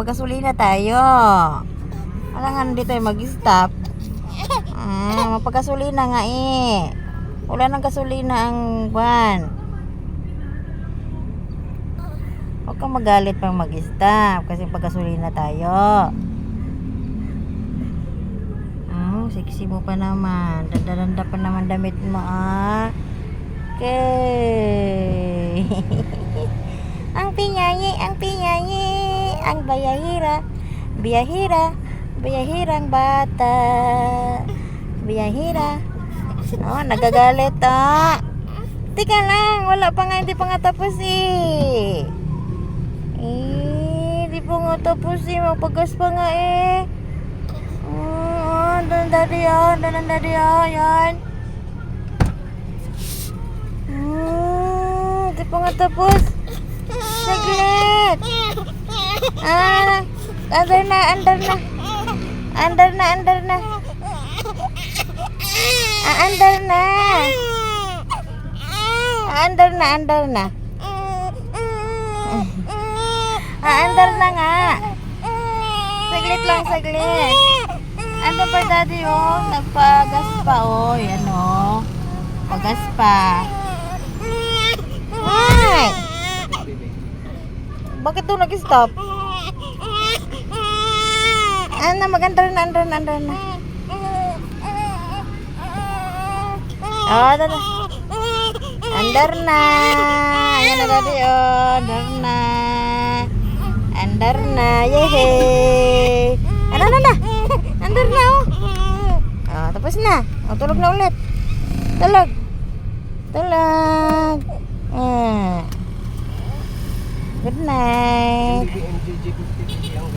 magkasulina tayo. Alangan hindi tayo mag-stop. Mapagkasulina nga eh. Wala nang gasolina ang van. Huwag kang magalit pang mag-stop kasi pagkasulina tayo. Sexy mo pa naman. Danda-danda pa naman damit mo Okay. Ang pinyanyi, ang biyahirang bata. Biyahira. Nagagalit Tika lang, wala pa nga, hindi pa nga tapos hindi pa nga tapos magpagas pa nga doon daddy yan. Hindi pa nga tapos. Saglit. Andar na. Andar na. Andar na nga. Saglit. Ano pa daddy nagpagas pa yan pagas pa. Ay! Bakit doon nag-stop? Magandar na. Andar na. Ayan na daddy andar na. Yehey! Andar na tapos na. Tulog na ulit. Tulog. Good night.